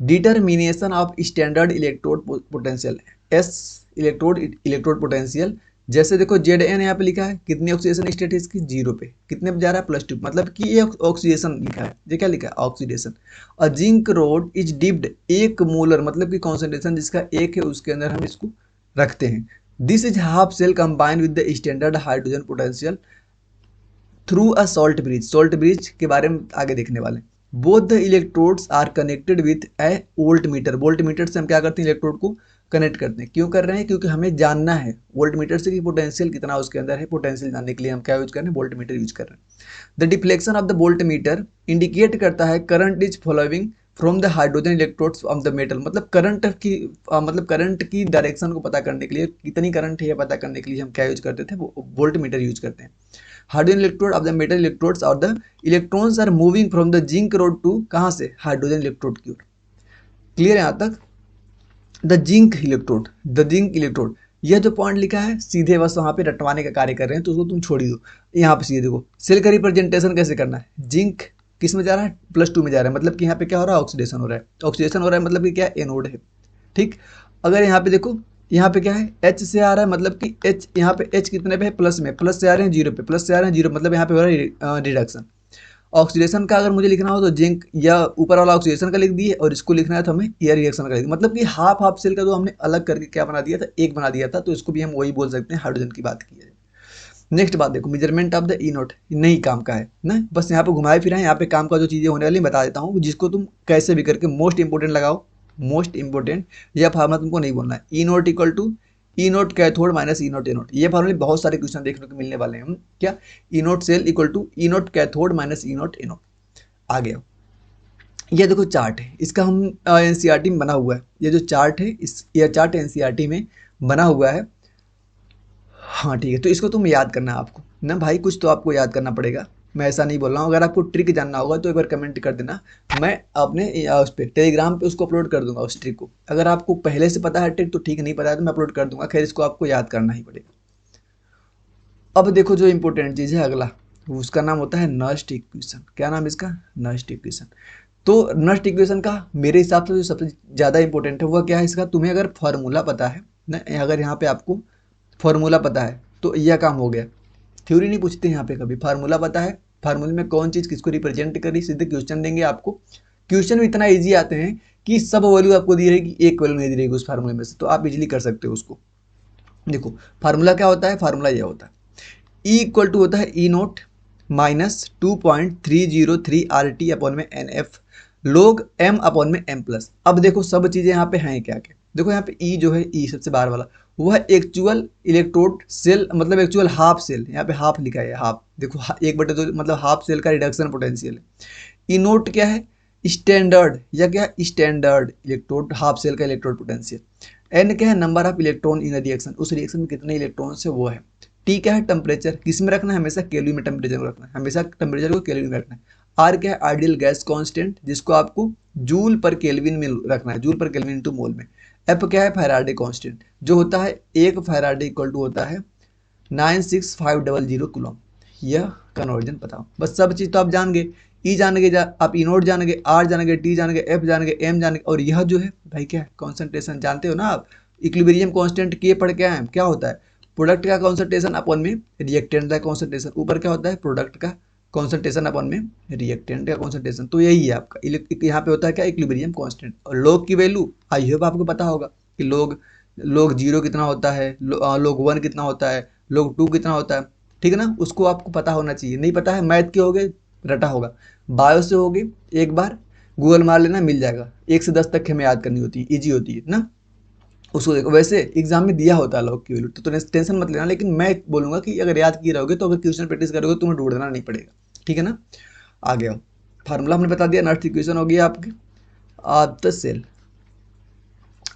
determination of standard electrode potential, S electrode potential, जैसे देखो ZN यहाँ पे लिखा है, कितनी ऑक्सीडेशन स्टेट है इसकी, 0 पे, कितने पे जा रहा है, +2, मतलब कि ये ऑक्सीडेशन लिखा है, ये क्या लिखा है, oxidation. A zinc road is dipped 1 molar, मतलब कि कॉन्सेंट्रेशन जिसका 1 है उसके अंदर हम इसको रखते हैं। This is half cell combined with the standard hydrogen potential through a salt bridge. Salt bridge के बारे में आगे देखने वाले। Both the electrodes are connected with a voltmeter. Voltmeter से हम क्या करते हैं, इलेक्ट्रोड को कनेक्ट करते हैं। क्यों कर रहे हैं, क्योंकि हमें जानना है वोल्ट मीटर से कि पोटेंशियल कितना उसके अंदर है। पोटेंशियल जानने के लिए हम क्या यूज कर रहे हैं, वोल्ट मीटर यूज कर रहे हैं। The deflection of the volt meter indicate करता है current is following from the hydrogen electrodes of the metal, मतलब करंट की डायरेक्शन को पता करने के लिए, कितनी करंट है ये पता करने के लिए हम क्या यूज करते थे, वोल्ट मीटर यूज करते हैं। Hydrogen electrode of the metal electrodes और the electrons are moving from the zinc rod to, कहाँ से, हाइड्रोजन इलेक्ट्रोड की ओर। क्लियर है यहाँ तक। द जिंक इलेक्ट्रोड, यह जो पॉइंट लिखा है सीधे बस वहाँ पे रटवाने का कार्य कर रहे हैं, तो उसको तुम छोड़ ही दो। यहाँ पे सीधे देखो, सेल का रिप्रेजेंटेशन कैसे करना है, जिंक किस में जा रहा है, +2 में जा रहा है, मतलब कि यहाँ पे क्या हो रहा है, ऑक्सीडेशन हो रहा है। ऑक्सीडेशन हो रहा है मतलब कि क्या है, एनोड है। ठीक, अगर यहाँ पे देखो, यहाँ पे क्या है, H से आ रहा है, मतलब कि H यहाँ पे H कितने पे है, प्लस में, प्लस से आ रहे हैं 0 पे, प्लस से आ रहे हैं 0, मतलब यहाँ पे हो रहा है रिडक्शन। ऑक्सीडेशन का अगर मुझे लिखना हो तो जिंक या ऊपर वाला ऑक्सीडेशन का लिख दिए, और इसको लिखना है तो हमें एयर रिएक्शन का लिख दिया, मतलब कि हाफ हाफ सेल का जो हमने अलग करके क्या बना दिया था, एक बना दिया था, तो इसको भी हम वही बोल सकते हैं, हाइड्रोजन की बात की है। नेक्स्ट बात देखो, measurement of the E note नहीं काम का है ना, बस यहाँ पे घुमाए फिर यहाँ पे काम का जो चीज़ें होने वाली बता देता हूँ, जिसको तुम कैसे भी करके मोस्ट इंपोर्टेंट लगाओ। मोस्ट इंपोर्टेंट यह फार्मूला तुमको नहीं बोलना है, E nought equal to E nought cathode minus E nought anode. ये फार्मूले बहुत सारे क्वेश्चन देखने को मिलने वाले हैं। क्या, E note cell equal to E nought cathode minus E nought anode. आ गया, ये देखो चार्ट है इसका, हम एनसीईआरटी में बना हुआ है, ये जो चार्ट है यह चार्ट एनसीईआरटी में बना हुआ है। हाँ ठीक है, तो इसको तुम याद करना है आपको ना भाई, कुछ तो आपको याद करना पड़ेगा, मैं ऐसा नहीं बोल रहा हूँ। अगर आपको ट्रिक जानना होगा तो एक बार कमेंट कर देना, मैं अपने उस पर टेलीग्राम पे उसको अपलोड कर दूंगा उस ट्रिक को। अगर आपको पहले से पता है ट्रिक तो ठीक, नहीं पता है तो मैं अपलोड कर दूंगा, खैर इसको आपको याद करना ही पड़ेगा। अब देखो जो इंपॉर्टेंट चीज़ है अगला, उसका नाम होता है नस्ट इक्वेशन। क्या नाम है इसका, नस्ट इक्वेशन। तो नस्ट इक्वेशन का मेरे हिसाब से जो सबसे ज़्यादा इंपॉर्टेंट है वह क्या है इसका, तुम्हें अगर फार्मूला पता है ना, अगर यहाँ पे आपको फार्मूला पता है तो यह काम हो गया। थ्योरी नहीं पूछते यहाँ पे कभी, फार्मूला पता है, फार्मूले में कौन चीज़ किसको रिप्रेजेंट करी, सीधे क्वेश्चन देंगे आपको। क्वेश्चन भी इतना ईजी आते हैं कि सब वैल्यू आपको दी रहेगी, एक वैल्यू नहीं दी रहेगी उस फार्मूले में से, तो आप इजीली कर सकते हो उसको। देखो फार्मूला क्या होता है, फार्मूला यह होता है ई इक्वल टू होता है E note minus 2.303 RT upon में NF लोग M अपॉन में M प्लस। अब देखो सब चीज़ें यहाँ पे हैं क्या क्या, देखो यहाँ पे ई जो है, ई सबसे बाहर वाला, वह एक्चुअल इलेक्ट्रोड सेल, मतलब एक्चुअल हाफ सेल, यहाँ पे हाफ लिखा है, हाफ देखो 1/2 मतलब हाफ सेल का रिडक्शन पोटेंशियल है। ई नोट क्या है, स्टैंडर्ड, या क्या, स्टैंडर्ड इलेक्ट्रोड हाफ सेल का इलेक्ट्रोड पोटेंशियल। एन क्या है, number of electron in reaction, उस रिएक्शन में कितने इलेक्ट्रॉन है वो है। टी क्या है, टेम्परेचर, किस में रखना है, हमेशा केल्विन में टेम्परेचर को रखना है, हमेशा टेम्परेचर को केल्विन में रखना है। आर क्या है, आइडियल गैस कांस्टेंट, जिसको आपको जूल पर केल्विन में रखना है, जूल पर केल्विन इनटू मोल में। एफ क्या है, फैराडे कांस्टेंट, जो होता है 1 फैराडे इक्वल टू होता है 96500 कूलम। यह कन्वर्जन बताओ, बस सब चीज़ तो आप जान गए, ई जान गए, आप ई नोट जान गए, आर जान गए, टी जान गए, एफ जान गए, एम जान गए, और यह जो है भाई क्या है, कॉन्सेंट्रेशन जानते हो ना आप। इक्विलिब्रियम कांस्टेंट के पढ़ के आए हैं, क्या होता है, प्रोडक्ट का कॉन्सेंट्रेशन अपन में रिएक्टेंट का कॉन्सेंट्रेशन, ऊपर क्या होता है, प्रोडक्ट का कॉन्सेंट्रेशन अपन में रिएक्टेंट का कॉन्सेंट्रेशन। तो यही है आपका यहाँ पे होता है क्या, इक्विलिब्रियम कांस्टेंट। और लोग की वैल्यू आई होप आपको पता होगा कि लोग 0 कितना होता है, लोग 1 कितना होता है, लोग 2 कितना होता है, ठीक है ना, उसको आपको पता होना चाहिए। नहीं पता है, मैथ के हो गए, रटा होगा, बायो से होगी, एक बार गूगल मार लेना, मिल जाएगा, 1 से 10 तक हमें याद करनी होती है, ईजी होती है ना, उसको देखो। वैसे एग्जाम में दिया होता है लॉग की वैल्यू, तो टेंशन मत लेना, लेकिन मैं बोलूंगा कि अगर याद किए रहोगे तो अगर क्वेश्चन प्रैक्टिस करोगे तुम्हें ढूंढना नहीं पड़ेगा, ठीक है ना। आगे आओ, फार्मूला हमने बता दिया, नर्थ इक्वेशन हो गया आपकी, आप द सेल।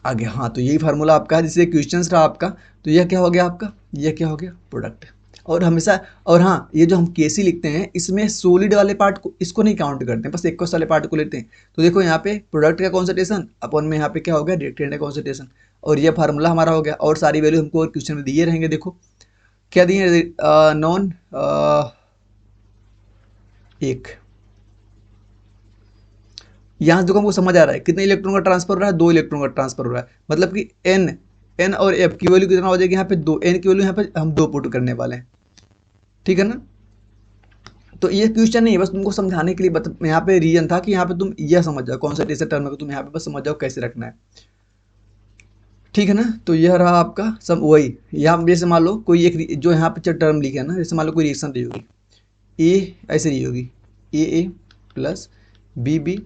आगे हाँ, तो यही फार्मूला आपका है, जिससे क्वेश्चन रहा आपका, तो यह क्या हो गया आपका, यह क्या हो गया, प्रोडक्ट। और हमेशा, और हाँ, ये जो हम केसी लिखते हैं इसमें सॉलिड वाले पार्ट को, इसको नहीं काउंट करते हैं, बस एक्वस वाले पार्ट को लेते हैं। तो देखो यहाँ पे प्रोडक्ट का कॉन्सेंट्रेशन अपन में यहाँ पे क्या हो गया, रिएक्टेंट का कॉन्सेंट्रेशन, और ये फार्मूला हमारा हो गया। और सारी वैल्यू हमको और क्वेश्चन में दिए रहेंगे, देखो क्या दिए, नॉन एक, यहाँ देखो हमको समझ आ रहा है कितने इलेक्ट्रॉन का ट्रांसफर हो रहा है, 2 इलेक्ट्रॉन का ट्रांसफर हो रहा है, मतलब कि एन और एफ की वैल्यू कितना हो जाएगी, यहाँ पे 2, एन की वैल्यू यहाँ पे हम 2 पुट करने वाले हैं, ठीक है ना। तो ये क्वेश्चन नहीं है, बस तुमको समझाने के लिए यहाँ पे रीजन था कि यहाँ पे तुम यह समझ जाओ, कॉन्सेंट्रेशन टर्म को तुम यहाँ पे बस समझ जाओ कैसे रखना है, ठीक है ना। तो यह रहा आपका सब वही, यहाँ जैसे मान लो कोई एक जो यहाँ पे टर्म लिखे है ना, जैसे मान लो कोई रिएक्शन रही होगी, ए ऐसे रही होगी, ए प्लस बी,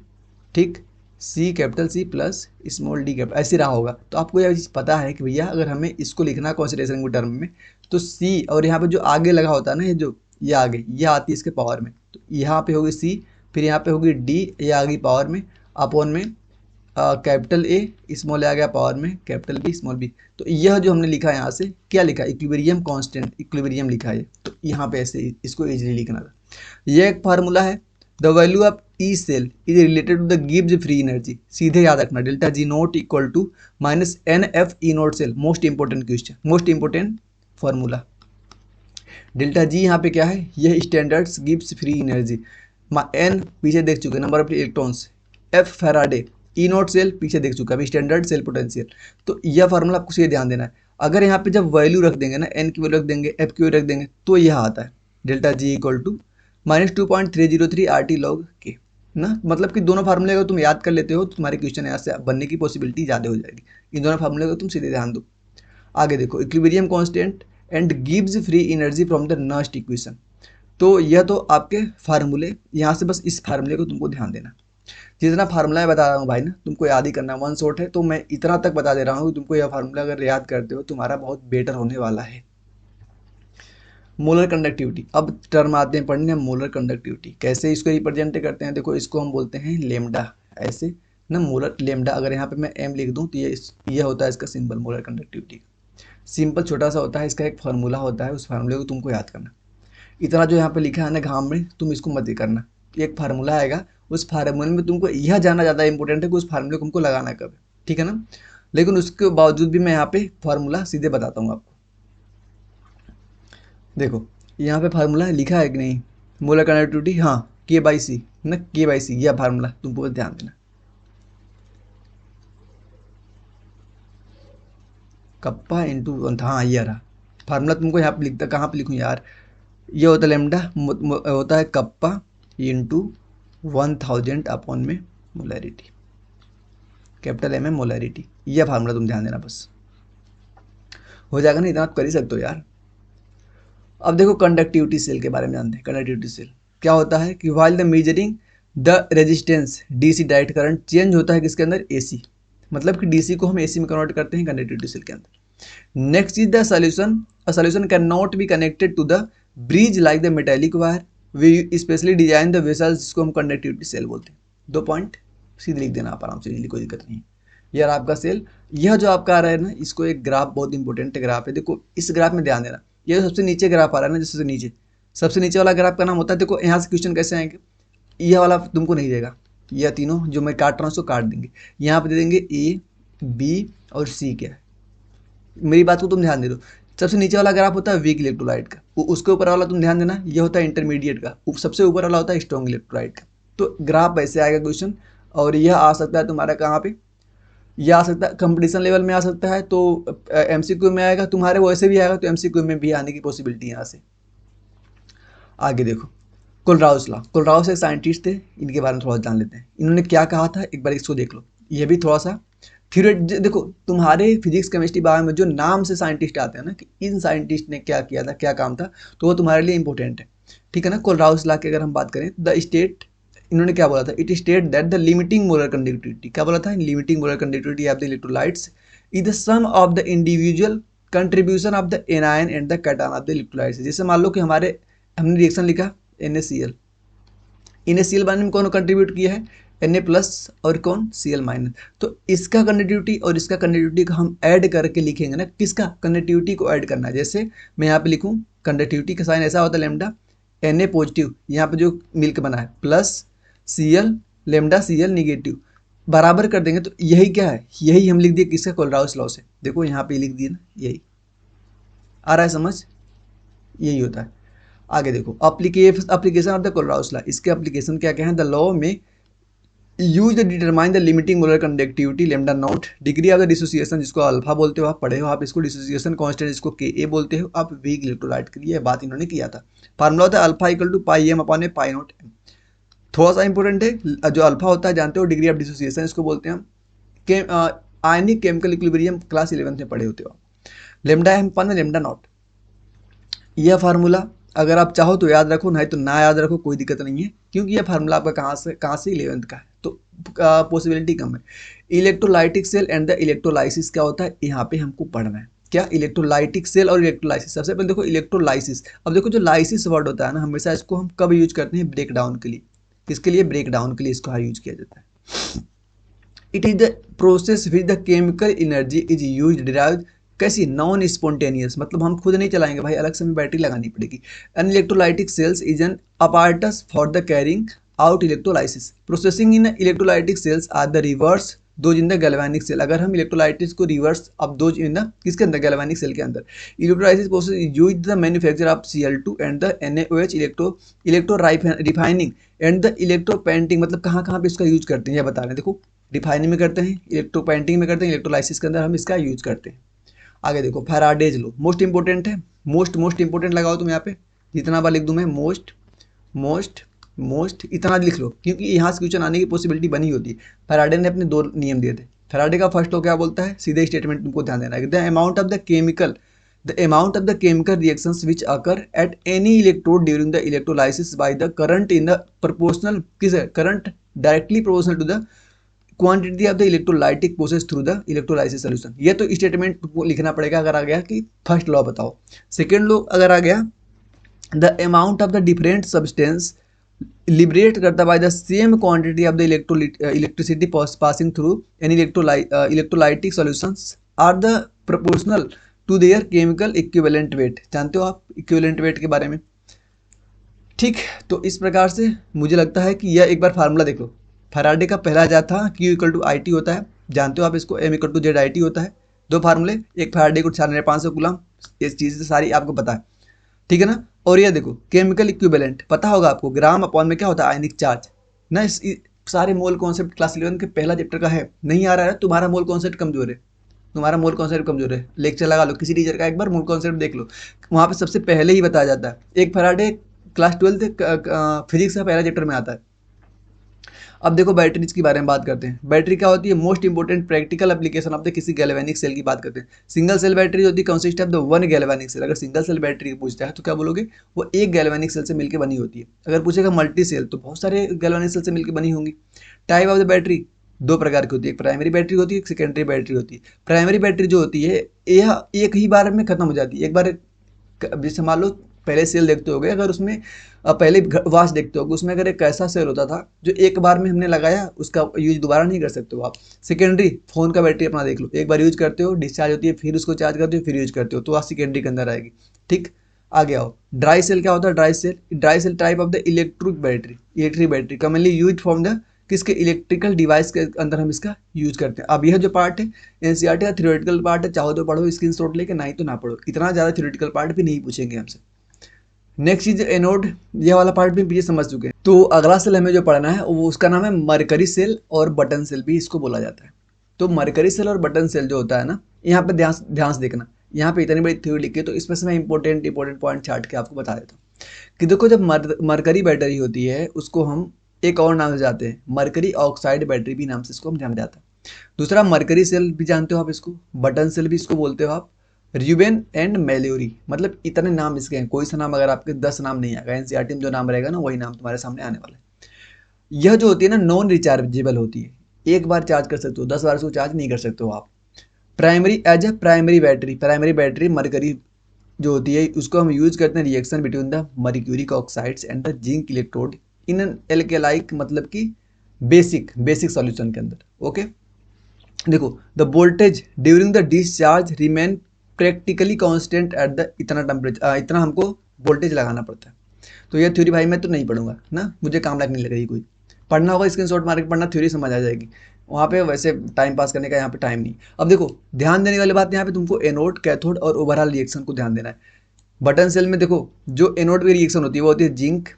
ठीक, C capital C plus small D capital, ऐसे रहा होगा। तो आपको यह चीज़ पता है कि भैया अगर हमें इसको लिखना है कॉन्सेंट्रेशन के टर्म में, तो सी और यहाँ पे जो आगे लगा होता है ना, ये जो ये आगे ये आती है इसके पावर में, तो यहाँ पे होगी सी, फिर यहाँ पे होगी डी, ये आ गई पावर में, अपॉन में कैपिटल ए, स्मॉल आ गया पावर में, कैपिटल बी स्मॉल बी। तो यह जो हमने लिखा है यहाँ से क्या लिखा, इक्विलिब्रियम कांस्टेंट, इक्विलिब्रियम लिखा है, तो यहाँ पे ऐसे इसको इजीली लिखना था। यह एक फार्मूला है, the value of E cell is related to the Gibbs free energy, सीधे याद रखना, delta G naught equal to minus n F E note cell. Most important question, most important formula. Delta G यहाँ पे क्या है, यह standards Gibbs free energy, n पीछे देख चुके number of electrons, F Faraday, E note cell पीछे देख चुका है, स्टैंडर्ड सेल पोटेंशियल। तो यह फार्मूला आपको सीधे ध्यान देना है। अगर यहाँ पे जब वैल्यू रख देंगे ना, एन की वैल्यू रख देंगे, एफ की वैल्यू रख देंगे, तो यह आता है delta G equal to -2.303 RT log के ना, मतलब कि दोनों फार्मूले को तुम याद कर लेते हो तो तुम्हारे क्वेश्चन यहाँ से बनने की पॉसिबिलिटी ज़्यादा हो जाएगी। इन दोनों फार्मूले को तुम सीधे ध्यान दो। आगे देखो, इक्विलिब्रियम कांस्टेंट एंड गिव्स free energy from the Nernst equation. तो यह तो आपके फार्मूले, यहाँ से बस इस फार्मूले को तुमको ध्यान देना। जितना फार्मूला मैं बता रहा हूँ भाई ना, तुमको याद ही करना, वन शॉट है, तो मैं इतना तक बता दे रहा हूँ कि तुमको यह फार्मूला अगर याद करते हो तुम्हारा बहुत बेटर होने वाला है। मोलर कंडक्टिविटी, अब टर्म आते हैं पढ़ने, मोलर कंडक्टिविटी कैसे इसको रिप्रेजेंट करते हैं। देखो इसको हम बोलते हैं लेमडा, ऐसे ना, मोलर लेमडा। अगर यहाँ पे मैं एम लिख दूँ तो ये होता है इसका सिंबल मोलर कंडक्टिविटी। सिंपल छोटा सा होता है, इसका एक फार्मूला होता है, उस फार्मूले को तुमको याद करना। इतना जो यहाँ पे लिखा है ना घाम में, तुम इसको मत करना, एक फार्मूला आएगा, उस फार्मूले में तुमको यह जानना ज़्यादा इंपॉर्टेंट है कि उस फार्मूले को तुमको लगाना कब है, ठीक है ना। लेकिन उसके बावजूद भी मैं यहाँ पे फार्मूला सीधे बताता हूँ आपको। देखो यहाँ पे फार्मूला लिखा है कि नहीं, मोलर कंडक्टिविटी, हाँ, K/C ना, K/C यह फार्मूला तुमको बस ध्यान देना। कप्पा इंटू, हाँ ये रहा फार्मूला, तुमको यहाँ पे लिखता, कहाँ पे लिखूँ यार, ये होता है लेमडा, होता है कप्पा इंटू 1000 अपॉन में मोलैरिटी, कैपिटल एम है मोलैरिटी। यह फार्मूला तुम ध्यान देना, बस हो जाएगा ना, इतना आप कर ही सकते हो यार। अब देखो कंडक्टिविटी सेल के बारे में जानते हैं। कंडक्टिविटी सेल क्या होता है कि while the measuring the resistance DC direct current change होता है किसके अंदर, एसी, मतलब कि डीसी को हम एसी में कन्वर्ट करते हैं कंडक्टिविटी सेल के अंदर। Next is the solution, a solution can not be connected to the bridge like the metallic wire, we specially design the vessels, जिसको हम कंडक्टिविटी सेल बोलते हैं। 2 पॉइंट सीधे लिख देना आप आराम से, कोई दिक्कत नहीं है। यार आपका सेल, यह जो आपका आ रहा है ना, इसको एक ग्राफ, बहुत इंपॉर्टेंट ग्राफ है, देखो इस ग्राफ में ध्यान देना। ये सबसे नीचे ग्राफ आ रहा है ना, जिससे नीचे सबसे नीचे वाला ग्राफ का नाम होता है, देखो यहाँ से क्वेश्चन कैसे आएंगे, ये वाला तुमको नहीं देगा, यह तीनों जो मैं काट रहा हूँ उसको काट देंगे, यहाँ पे दे देंगे ए बी और सी क्या है, मेरी बात को तुम ध्यान दे दो। सबसे नीचे वाला ग्राफ होता है वीक इलेक्ट्रोलाइट का, उसके ऊपर वाला तुम ध्यान देना, ये होता है इंटरमीडिएट का, सबसे ऊपर वाला होता है स्ट्रॉन्ग इलेक्ट्रोलाइट का। तो ग्राफ ऐसे आएगा क्वेश्चन, और यह आ सकता है तुम्हारा कहाँ पे, यह आ सकता है कंपटीशन लेवल में आ सकता है, तो एमसीक्यू में आएगा, तुम्हारे वैसे भी आएगा तो एमसीक्यू में भी आने की पॉसिबिलिटी यहाँ से। आगे देखो, कोलराउस एक साइंटिस्ट थे, इनके बारे में थोड़ा जान लेते हैं। इन्होंने क्या कहा था, एक बार इसको देख लो, ये भी थोड़ा सा थ्योरी। देखो तुम्हारे फिजिक्स केमिस्ट्री बायो में जो नाम से साइंटिस्ट आते हैं ना, कि इन साइंटिस्ट ने क्या किया था, क्या काम था, तो वो तुम्हारे लिए इंपॉर्टेंट है, ठीक है ना। कोलराउस लॉ की अगर हम बात करें, द स्टेट, इन्होंने क्या बोला था, it state that the limiting molar conductivity, क्या बोला था, limiting molar conductivity of the electrolytes is the sum of the individual contribution of the anion and the cation of the electrolytes. जैसे मान लो कि हमने रिएक्शन लिखा NaCl, NaCl बनने में कौन कंट्रीब्यूट किया है, Na प्लस और कौन Cl माइनस, तो इसका कंडक्टिविटी और इसका कंडक्टिविटी को हम ऐड करके लिखेंगे ना, किसका कंडक्टिविटी को ऐड करना है। जैसे मैं यहाँ पे लिखूँ, कंडक्टिविटी का साइन ऐसा होता है लैम्डा, Na पॉजिटिव, यहाँ पे जो मिल्क बना है, plus Cl, lambda Cl negative, बराबर कर देंगे, तो यही क्या है, यही हम लिख दिए किसका, कोलराउस लॉ से। देखो यहाँ पे लिख दिए ना, यही आ रहा है समझ, यही होता है। आगे देखो, application of the Kohlrausch law, इसके एप्लीकेशन क्या क्या है, द लॉ में use the determine the limiting molar conductivity lambda naught, degree of the dissociation जिसको अल्फा बोलते हो, आप पढ़े हो आप इसको, डिसोसिएशन कांस्टेंट जिसको Ka बोलते हो आप, वीक इलेक्ट्रोलाइट के लिए बात इन्होंने किया था। फार्मूला होता है alpha equal to pi M upon a pi naught M. थोड़ा सा इंपॉर्टेंट है, जो अल्फा होता है जानते हो, डिग्री ऑफ डिसोसिएशन इसको बोलते हैं हम, आयनिक केमिकल इक्विलिब्रियम क्लास 11 में पढ़े होते हो। Lambda M upon lambda naught, यह फार्मूला अगर आप चाहो तो याद रखो, नहीं तो ना याद रखो, कोई दिक्कत नहीं है, क्योंकि यह फार्मूला आपका कहाँ से 11th का है, तो पॉसिबिलिटी कम है। Electrolytic cell and the electrolysis क्या होता है, यहाँ पे हमको पढ़ना है, क्या इलेक्ट्रोलाइटिक सेल और इलेक्ट्रोलाइसिस। सबसे पहले देखो इलेक्ट्रोलाइसिस, अब देखो जो लाइसिस वर्ड होता है ना, हमेशा इसको हम कब यूज करते हैं, ब्रेक डाउन के लिए, किसके लिए, ब्रेक डाउन के लिए इसको यूज किया जाता है। It is the process which the chemical energy is use derive, कैसी, नॉन स्पॉन्टेनियस, मतलब हम खुद नहीं चलाएंगे भाई, अलग से हमें बैटरी लगानी पड़ेगी। An electrolytic cells is an apparatus for the carrying out electrolysis, processing in electrolytic cells are the reverse those in the galvanic cell. अगर हम इलेक्ट्रोलाइटिक्स को रिवर्स, अब दोज इन द किसके अंदर, गैल्वेनिक सेल के अंदर। Electrolysis process is use the manufacture of Cl2 and the NaOH, electro refining and the electro painting, मतलब कहाँ कहाँ पे इसका यूज करते हैं ये बता रहे हैं। देखो रिफाइनिंग में करते हैं, इलेक्ट्रो पेंटिंग में करते हैं, इलेक्ट्रोलाइसिस के अंदर हम इसका यूज करते हैं। आगे देखो, फैराडेज लो, मोस्ट इंपोर्टेंट है, मोस्ट इंपोर्टेंट लगाओ तुम यहाँ पे, जितना बार लिख दूं मैं, मोस्ट इतना लिख लो, क्योंकि यहाँ से क्वेश्चन आने की पॉसिबिलिटी बनी होती है। फैराडे ने अपने 2 नियम दिए थे। फैराडे का फर्स्ट लॉ क्या बोलता है, सीधे स्टेटमेंट तुमको ध्यान देना है, the amount of the chemical reactions which occur at any electrode during the electrolysis by the current in the proportional, किस current directly proportional to the quantity of the electrolytic process through the electrolysis solution. ये तो स्टेटमेंट तुमको लिखना पड़ेगा अगर आ गया कि फर्स्ट लॉ बताओ। सेकेंड लॉ अगर आ गया, the amount of the different substance liberate करता by the same quantity of the electricity passing through an electrolytic solutions are the proportional to their chemical equivalent weight. जानते हो आप इक्विवेलेंट वेट के बारे में, ठीक। तो इस प्रकार से मुझे लगता है कि यह एक बार फार्मूला देख लो। फैराडे का पहला जा था Q इक्वल टू IT होता है, जानते हो आप इसको, M इक्वल टू ZIT होता है। 2 फार्मूले, एक फैराडे को 4500 कूलम, इस चीज़ से सारी आपको पता है, ठीक है ना। और ये देखो केमिकल इक्विवेलेंट पता होगा आपको, ग्राम अपॉन में क्या होता है, आयनिक चार्ज ना। इस सारे मोल कॉन्सेप्ट क्लास 11 के पहला चैप्टर का है, नहीं आ रहा है, तुम्हारा मोल कॉन्सेप्ट कमजोर है, लेक्चर लगा लो किसी टीचर का, एक बार मोल कॉन्सेप्ट देख लो, वहाँ पे सबसे पहले ही बताया जाता है। एक फैराडे क्लास 12 फिजिक्स का पहला चैप्टर में आता है। अब देखो बैटरीज के बारे में बात करते हैं। बैटरी क्या होती है, most important practical application of the किसी गैल्वेनिक सेल की बात करते हैं। सिंगल सेल बैटरी होती है, consist of the 1 galvanic cell. अगर सिंगल सेल बैटरी पूछता है तो क्या बोलोगे, वो एक गैल्वेनिक सेल से मिलकर बनी होती है। अगर पूछेगा मल्टी सेल तो बहुत सारे गैल्वेनिक सेल से मिलकर बनी होंगी। टाइप ऑफ द बैटरी 2 प्रकार की होती है, एक प्राइमरी बैटरी होती है, एक सेकेंडरी बैटरी होती है। प्राइमरी बैटरी जो होती है यह एक ही बार में खत्म हो जाती है, एक बार, जैसे मान लो पहले सेल देखते होगे, अगर उसमें पहले वॉच देखते होगे, उसमें अगर एक ऐसा सेल होता था जो एक बार में हमने लगाया, उसका यूज दोबारा नहीं कर सकते हो आप। सेकेंडरी फोन का बैटरी अपना देख लो, एक बार यूज करते हो, डिस्चार्ज होती है, फिर उसको चार्ज करते हो, फिर यूज करते हो, तो आप सेकेंडरी के अंदर आएगी। ठीक, आगे आओ। ड्राई सेल क्या होता है? Dry cell type of the electric battery commonly use from the किसके इलेक्ट्रिकल डिवाइस के अंदर हम इसका यूज करते हैं। अब यह जो पार्ट है एनसीईआरटी का थ्योरेटिकल पार्ट है, चाहो तो पढ़ो स्क्रीनशॉट लेके, नहीं तो ना पढ़ो, इतना ज़्यादा थ्योरेटिकल पार्ट भी नहीं पूछेंगे हमसे। नेक्स्ट चीज एनोड, यह वाला पार्ट भी पीछे समझ चुके हैं। तो अगला सेल हमें जो पढ़ना है वो उसका नाम है मरकरी सेल, और बटन सेल भी इसको बोला जाता है। तो मरकरी सेल और बटन सेल जो होता है ना, यहाँ पे ध्यान से देखना, यहाँ पे इतनी बड़ी थ्योरी लिखी है, तो इसमें से मैं इंपॉर्टेंट पॉइंट छाट के आपको बता देता हूँ कि देखो, जब मरकरी बैटरी होती है उसको हम एक और नाम से जाते हैं, मरकरी ऑक्साइड बैटरी भी नाम से इसको हम जान जाते हैं। दूसरा मरकरी सेल भी जानते हो आप इसको, बटन सेल भी इसको बोलते हो आप, रियूबेन एंड मेल्योरी, मतलब इतने नाम इसके हैं, कोई सा नाम अगर आपके 10 नाम नहीं आएगा, एनसीईआरटी में जो नाम रहेगा ना वही नाम तुम्हारे सामने आने वाला है। यह जो होती है ना नॉन रिचार्जेबल होती है, एक बार चार्ज कर सकते हो, 10 बार इसको चार्ज नहीं कर सकते हो आप। प्राइमरी बैटरी मरकरी जो होती है उसको हम यूज करते हैं reaction between the mercuric oxides and the zinc electrode in an alkaline, मतलब कि बेसिक सॉल्यूशन के अंदर। ओके, देखो, the voltage during the discharge remain practically constant at the इतना टेम्परेचर, इतना हमको वोल्टेज लगाना पड़ता है। तो ये थ्योरी भाई मैं तो नहीं पढ़ूंगा ना, मुझे काम लायक नहीं लग रही, कोई पढ़ना होगा स्क्रीनशॉट मार के पढ़ना, थ्योरी समझ आ जाएगी वहाँ पे, वैसे टाइम पास करने का यहाँ पे टाइम नहीं। अब देखो, ध्यान देने वाली बात यहाँ पे तुमको एनोड, कैथोड और ओवरऑल रिएक्शन को ध्यान देना है। बटन सेल में देखो, जो एनोड की रिएक्शन होती है वो होती है जिंक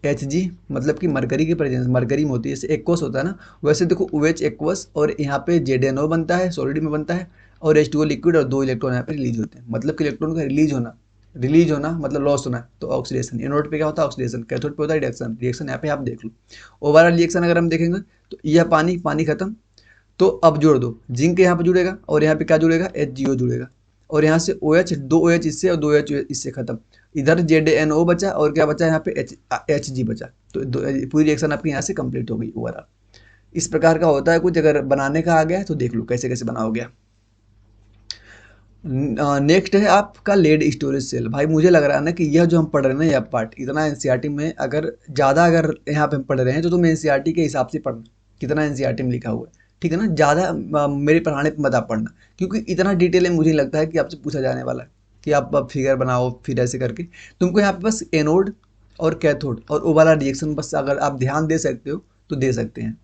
Hg, मतलब कि मरकरी की प्रेजेंस मरकरी में होती है, जैसे एक्वस होता है ना, वैसे देखो OH एक्वस, और यहाँ पे ZnO बनता है, सॉलिड में बनता है, और H2O लिक्विड, और 2 इलेक्ट्रॉन यहाँ पे रिलीज होते हैं, मतलब कि इलेक्ट्रॉन का रिलीज होना मतलब लॉस होना, तो ऑक्सीडेशन। एनोड पे क्या होता है? ऑक्सीडेशन। कैथोड पे होता है रिएक्शन यहाँ पे आप देख लो। ओवरऑल रिएक्शन अगर हम देखेंगे तो यह पानी खत्म, तो अब जोड़ दो, जिंक यहाँ पे जुड़ेगा, और यहाँ पे क्या जुड़ेगा? HgO जुड़ेगा, और यहाँ से OH, 2 OH इससे और 2 OH इससे खत्म, इधर ZnO बचा, और क्या बचा यहाँ पे? Hg बचा, तो पूरी रिएक्शन आपकी यहाँ से कंप्लीट हो गई ओवरऑल। इस प्रकार का होता है कुछ, अगर बनाने का आ गया है तो देख लो कैसे कैसे बनाओगे। नेक्स्ट है आपका लेड स्टोरेज सेल। भाई मुझे लग रहा है ना कि यह जो हम पढ़ रहे हैं ना, यह पार्ट इतना एनसीईआरटी में अगर ज़्यादा अगर यहाँ पे हम पढ़ रहे हैं तो तुम एनसीईआरटी के हिसाब से पढ़ना, कितना एनसीईआरटी में लिखा हुआ है, ठीक है ना। ज़्यादा मेरे पढ़ाने पर मत आप पढ़ना, क्योंकि इतना डिटेल में मुझे नहीं लगता है कि आपसे पूछा जाने वाला है कि आप फिगर बनाओ फिर ऐसे करके। तुमको यहाँ पे बस एनोड और कैथोड और ओ वाला रिएक्शन बस अगर आप ध्यान दे सकते हो तो दे सकते हैं।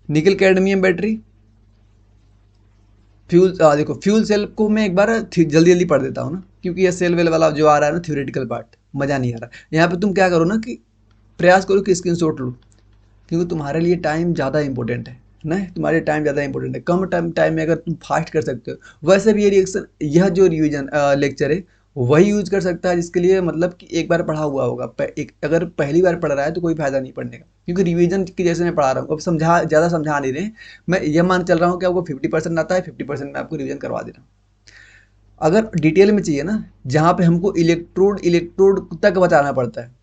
निकल कैडमियम बैटरी, फ्यूल, देखो फ्यूल सेल को मैं एक बार जल्दी जल्दी पढ़ देता हूँ ना, क्योंकि ये सेल वेल वाला जो आ रहा है ना थ्योरेटिकल पार्ट, मज़ा नहीं आ रहा। यहाँ पे तुम क्या करो ना कि प्रयास करो कि स्क्रीनशॉट लो, क्योंकि तुम्हारे लिए टाइम ज़्यादा इंपॉर्टेंट है ना, तुम्हारे टाइम ज़्यादा इंपॉर्टेंट है। कम टाइम में अगर तुम फास्ट कर सकते हो, वैसे भी ये रिएक्शन, यह जो रिवीजन लेक्चर है वही यूज कर सकता है जिसके लिए मतलब कि एक बार पढ़ा हुआ होगा। अगर पहली बार पढ़ रहा है तो कोई फायदा नहीं पढ़ने का, क्योंकि रिवीजन की जैसे मैं पढ़ा रहा हूँ, अब ज़्यादा समझा नहीं रहे, मैं ये मान चल रहा हूँ कि आपको 50% आता है, 50% में आपको रिवीजन करवा दे रहा हूँ। अगर डिटेल में चाहिए ना, जहाँ पे हमको इलेक्ट्रोड तक बताना पड़ता है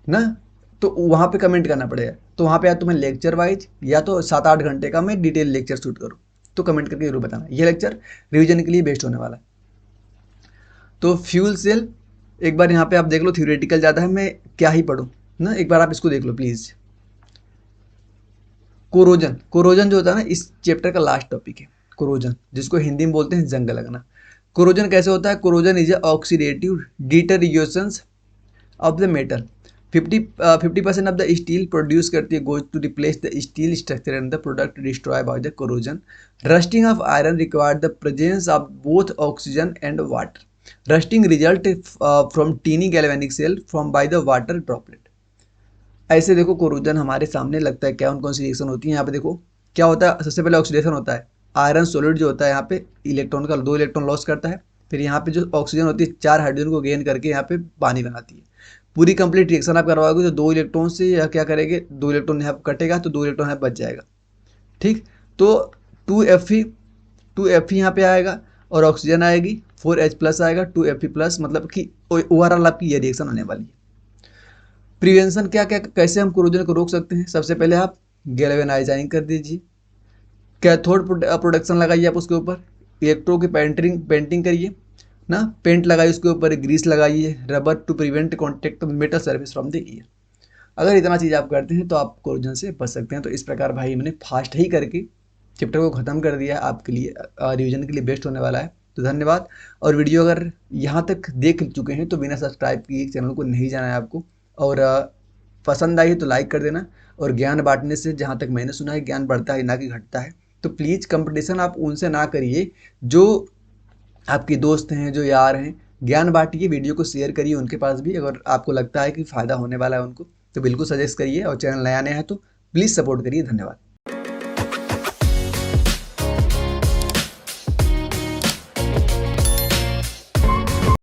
ना, तो वहाँ पे कमेंट करना पड़ेगा। तो वहाँ पे या तुम्हें लेक्चर वाइज या तो 7-8 घंटे का मैं डिटेल लेक्चर शूट करूँ, तो कमेंट करके जरूर बताना। ये लेक्चर रिवीजन के लिए बेस्ट होने वाला है। तो फ्यूल सेल एक बार यहाँ पे आप देख लो, थ्योरेटिकल ज़्यादा है, मैं क्या ही पढ़ूँ ना, एक बार आप इसको देख लो प्लीज़। कोरोजन जो होता है ना, इस चैप्टर का लास्ट टॉपिक है कोरोजन, जिसको हिंदी में बोलते हैं जंग लगना। कोरोजन कैसे होता है? Corrosion is oxidative deterioration of the metal. 50% of the steel produce करती है goes to replace the steel structure and the product destroy by the corrosion. Rusting of iron require the presence of both oxygen and water. Rusting result from tiny galvanic cell from by the water droplet. ऐसे देखो कोरोजन हमारे सामने लगता है क्या, कौन सी रिएक्शन होती है। यहाँ पे देखो क्या होता है, सबसे पहले ऑक्सीडेशन होता है, आयरन सॉलिड जो होता है यहाँ पे इलेक्ट्रॉन का 2 इलेक्ट्रॉन लॉस करता है, फिर यहाँ पे जो ऑक्सीजन होती है 4 हाइड्रोजन को गेन करके यहाँ पे पानी बनाती है। पूरी कंप्लीट रिएक्शन आप करवाओगे तो 2 इलेक्ट्रॉन से या क्या करेंगे, 2 इलेक्ट्रॉन यहाँ कटेगा तो 2 इलेक्ट्रॉन यहाँ बच जाएगा। ठीक, तो 2Fe यहाँ पे आएगा और ऑक्सीजन आएगी, 4H+ आएगा, 2Fe+, मतलब कि ओवरऑल आपकी ये रिएक्शन होने वाली है। प्रिवेंशन क्या क्या, कैसे हम कोरोजन को रोक सकते हैं? सबसे पहले आप गैल्वेनाइजिंग कर दीजिए, कैथोड प्रोडक्शन लगाइए आप उसके ऊपर, इलेक्ट्रो की पेंटिंग करिए, ना, पेंट लगाइए उसके ऊपर, ग्रीस लगाइए, rubber to prevent contact of metal surface from the air. अगर इतना चीज़ आप करते हैं तो आप कोरोजन से बच सकते हैं। तो इस प्रकार भाई मैंने फास्ट ही करके चैप्टर को ख़त्म कर दिया है, आपके लिए रिवीजन के लिए बेस्ट होने वाला है। तो धन्यवाद। और वीडियो अगर यहाँ तक देख चुके हैं तो बिना सब्सक्राइब किए चैनल को नहीं जाना है आपको। और पसंद आई तो लाइक कर देना। और ज्ञान बांटने से जहाँ तक मैंने सुना है ज्ञान बढ़ता है ना कि घटता है। तो प्लीज़ कंपटीशन आप उनसे ना करिए जो आपके दोस्त हैं, जो यार हैं। ज्ञान बांटिए, वीडियो को शेयर करिए उनके पास भी, अगर आपको लगता है कि फ़ायदा होने वाला है उनको तो बिल्कुल सजेस्ट करिए। और चैनल नया नया है तो प्लीज़ सपोर्ट करिए। धन्यवाद।